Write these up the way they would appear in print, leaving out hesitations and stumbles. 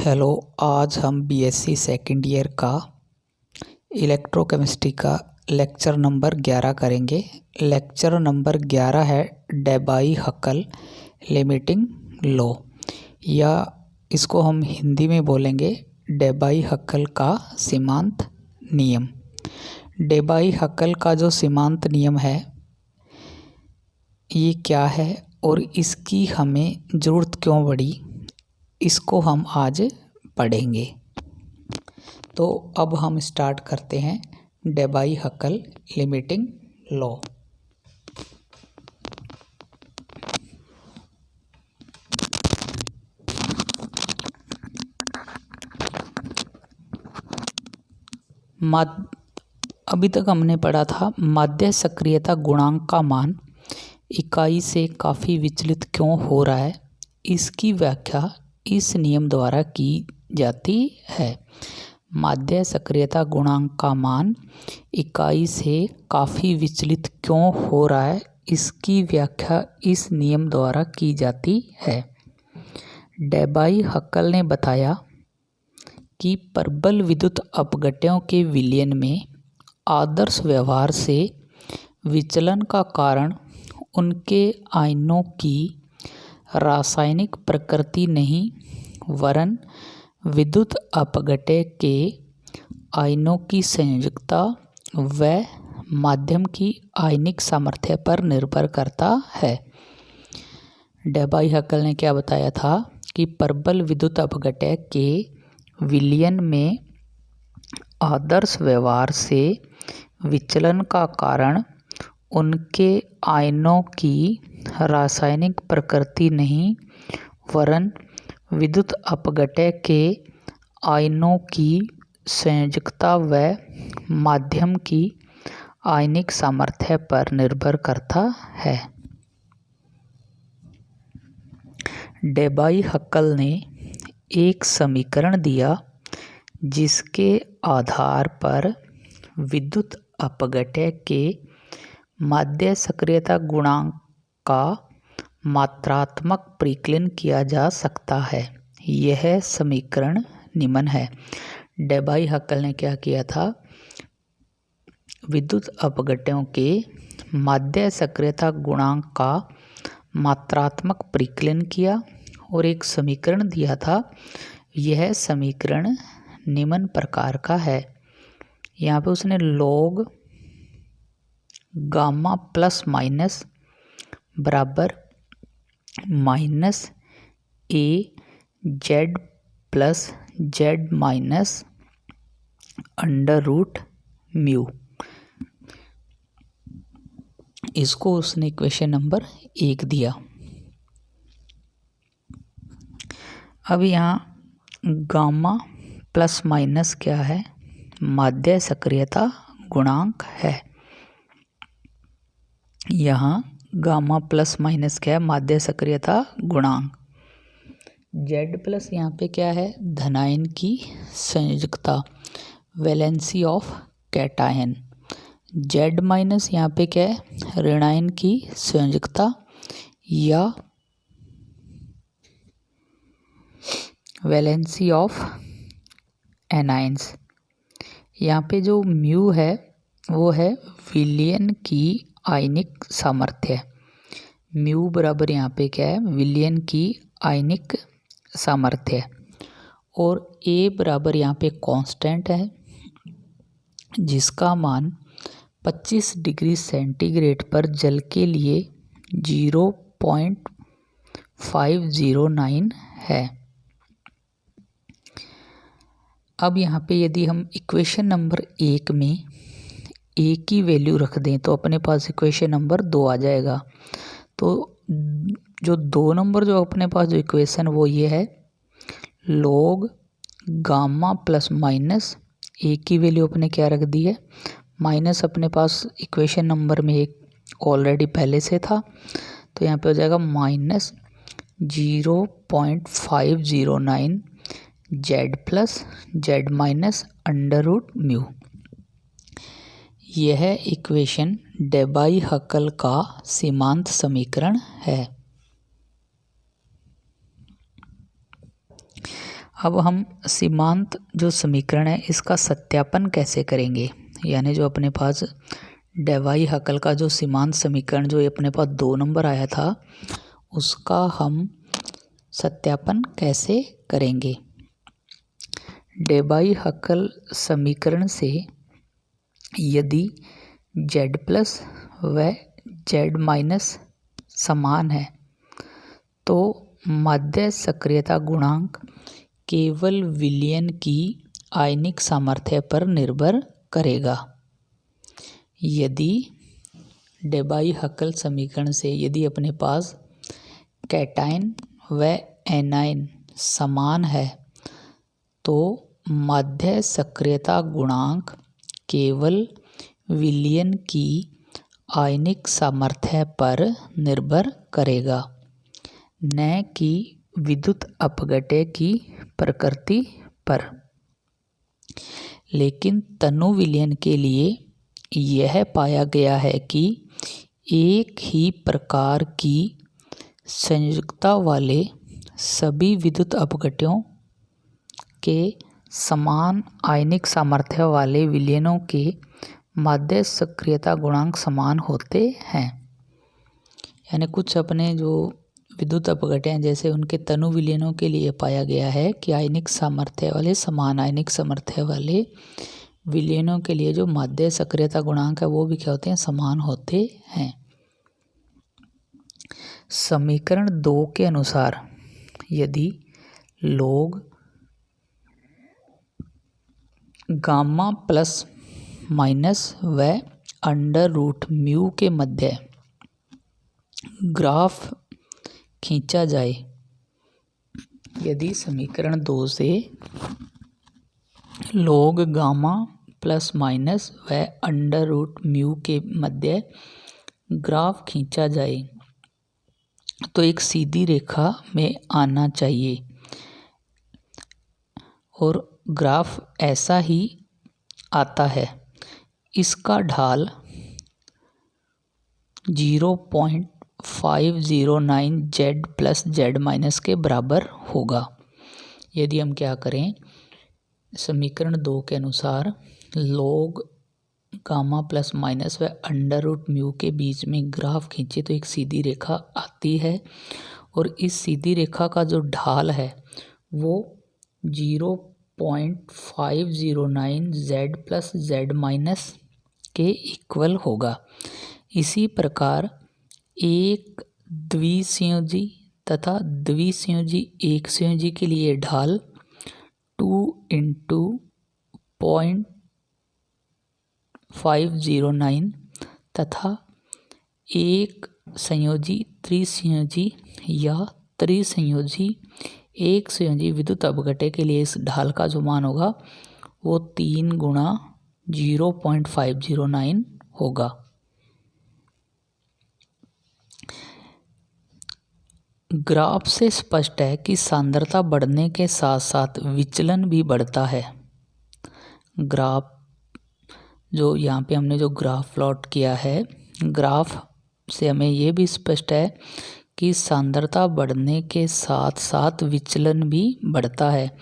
Hello. आज हम BSc second year का इलेक्ट्रोकेमिस्ट्री का लेक्चर नंबर 11 करेंगे। लेक्चर नंबर 11 है डेबाई-हक्कल लिमिटिंग लॉ, या इसको हम हिंदी में बोलेंगे डेबाई-हक्कल का सीमांत नियम। डेबाई-हक्कल का जो सीमांत नियम है ये क्या है और इसकी हमें ज़रूरत क्यों पड़ी, इसको हम आज पढ़ेंगे। तो अब हम स्टार्ट करते हैं डेबाई-हक्कल लिमिटिंग लॉ। अभी तक हमने पढ़ा था माध्य सक्रियता गुणांक का मान इकाई से काफ़ी विचलित क्यों हो रहा है, इसकी व्याख्या इस नियम द्वारा की जाती है। माध्य सक्रियता गुणांक का मान इकाई से काफ़ी विचलित क्यों हो रहा है, इसकी व्याख्या इस नियम द्वारा की जाती है। डेबाई-हक्कल ने बताया कि प्रबल विद्युत अपघट्यों के विलयन में आदर्श व्यवहार से विचलन का कारण उनके आयनों की रासायनिक प्रकृति नहीं वरन विद्युत अपघट्य के आयनों की संयोजकता व माध्यम की आयनिक सामर्थ्य पर निर्भर करता है। डेबाई-हक्कल ने क्या बताया था कि प्रबल विद्युत अपघट्य के विलयन में आदर्श व्यवहार से विचलन का कारण उनके आयनों की रासायनिक प्रकृति नहीं वरन विद्युत अपघट्य के आयनों की संयोजकता व माध्यम की आयनिक सामर्थ्य पर निर्भर करता है। डेबाई-हक्कल ने एक समीकरण दिया जिसके आधार पर विद्युत अपघट्य के माध्य सक्रियता गुणांक का मात्रात्मक परिकलन किया जा सकता है। यह समीकरण निम्न है। डेबाई-हक्कल ने क्या किया था, विद्युत अपघट्यों के माध्य सक्रियता गुणांक का मात्रात्मक परिकलन किया और एक समीकरण दिया था। यह समीकरण निम्न प्रकार का है। यहाँ पे उसने लॉग गामा प्लस माइनस बराबर minus A Z plus Z minus under root mu, इसको उसने इक्वेशन नंबर 1 दिया। अब यहाँ गामा प्लस माइनस क्या है, माध्य सक्रियता गुणांक है। यहाँ गामा प्लस माइनस क्या है, माध्य सक्रियता गुणांक। जेड प्लस यहाँ पे क्या है, धनायन की संयोजकता, valency of cation. Z minus यहाँ पे क्या है, ऋणायन की संयोजकता या वैलेंसी ऑफ एनायंस। यहाँ पे जो म्यू है वो है विलयन की आयनिक सामर्थ्य। म्यू बराबर यहाँ पे क्या है, विलयन की आयनिक सामर्थ्य। और ए बराबर यहाँ पे कांस्टेंट है जिसका मान 25 डिग्री सेंटीग्रेड पर जल के लिए 0.509 है। अब यहाँ पे यदि हम इक्वेशन नंबर 1 में ए की वैल्यू रख दें तो अपने पास इक्वेशन नंबर 2 आ जाएगा। तो जो 2 नंबर जो अपने पास जो इक्वेशन वो ये है, लॉग गामा प्लस माइनस ए की वैल्यू अपने क्या रख दी है, माइनस अपने पास इक्वेशन नंबर में एक ऑलरेडी पहले से था, तो यहाँ पे हो जाएगा minus 0.509 Z plus Z minus under root mu. यह इक्वेशन डेबाई-हक्कल का सीमांत समीकरण है। अब हम सीमांत जो समीकरण है इसका सत्यापन कैसे करेंगे, यानी जो अपने पास डेवाई हकल का जो सीमांत समीकरण जो अपने पास 2 नंबर आया था उसका हम सत्यापन कैसे करेंगे। डेबाई हकल समीकरण से यदि z प्लस व z माइनस समान है तो माध्य सक्रियता गुणांक केवल विलयन की आयनिक सामर्थ्य पर निर्भर करेगा। यदि डेबाई हकल समीकरण से यदि अपने पास कैटायन व एनायन समान है तो माध्य सक्रियता गुणांक केवल विलयन की आयनिक सामर्थ्य पर निर्भर करेगा, न कि विद्युत अपघट्य की प्रकृति पर। लेकिन तनु विलयन के लिए यह पाया गया है कि एक ही प्रकार की संयोजकता वाले सभी विद्युत अपघट्यों के समान आयनिक सामर्थ्य वाले विलयनों के माध्य सक्रियता गुणांक समान होते हैं। यानी कुछ अपने जो विद्युत अपघट्य हैं जैसे उनके तनु विलयनों के लिए पाया गया है कि आयनिक सामर्थ्य वाले समान आयनिक सामर्थ्य वाले विलयनों के लिए जो माध्य सक्रियता गुणांक है वो भी क्या होते हैं, समान होते हैं। समीकरण 2 के अनुसार यदि log गामा प्लस माइनस व अंडर रूट म्यू के मध्य ग्राफ खींचा जाए, यदि समीकरण 2 से log गामा प्लस माइनस व अंडर रूट म्यू के मध्य ग्राफ खींचा जाए तो एक सीधी रेखा में आना चाहिए और ग्राफ ऐसा ही आता है। इसका ढाल 0.509 z प्लस z माइनस के बराबर होगा। यदि हम क्या करें, समीकरण 2 के अनुसार log गामा प्लस माइनस व अंडर रूट म्यू के बीच में ग्राफ खींचे तो एक सीधी रेखा आती है और इस सीधी रेखा का जो ढाल है वो 0.509 z प्लस z माइनस के इक्वल होगा। इसी प्रकार एक द्विसंयोजी तथा द्विसंयोजी एक संयोजी के लिए ढाल 2 × 0.509 तथा एक संयोजी त्रिसंयोजी या त्रिसंयोजी एक संयोजी विद्युत अपघट्य के लिए इस ढाल का जो मान होगा वो 3 × 0.509 होगा। ग्राफ से स्पष्ट है कि सांद्रता बढ़ने के साथ साथ विचलन भी बढ़ता है। ग्राफ जो यहाँ पे हमने जो ग्राफ प्लॉट किया है, ग्राफ से हमें ये भी स्पष्ट है कि सांद्रता बढ़ने के साथ साथ विचलन भी बढ़ता है,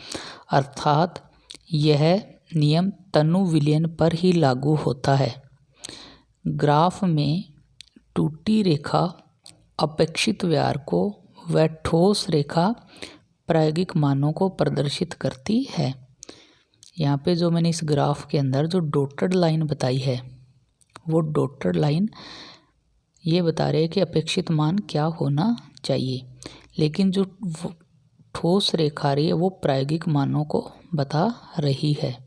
अर्थात यह नियम तनु विलयन पर ही लागू होता है। ग्राफ में टूटी रेखा अपेक्षित व्यवहार को व ठोस रेखा प्रायोगिक मानों को प्रदर्शित करती है। यहाँ पे जो मैंने इस ग्राफ के अंदर जो डॉटेड लाइन बताई है वो डॉटेड लाइन ये बता रहे हैं कि अपेक्षित मान क्या होना चाहिए, लेकिन जो ठोस रेखा रही है वो प्रायोगिक मानों को बता रही है।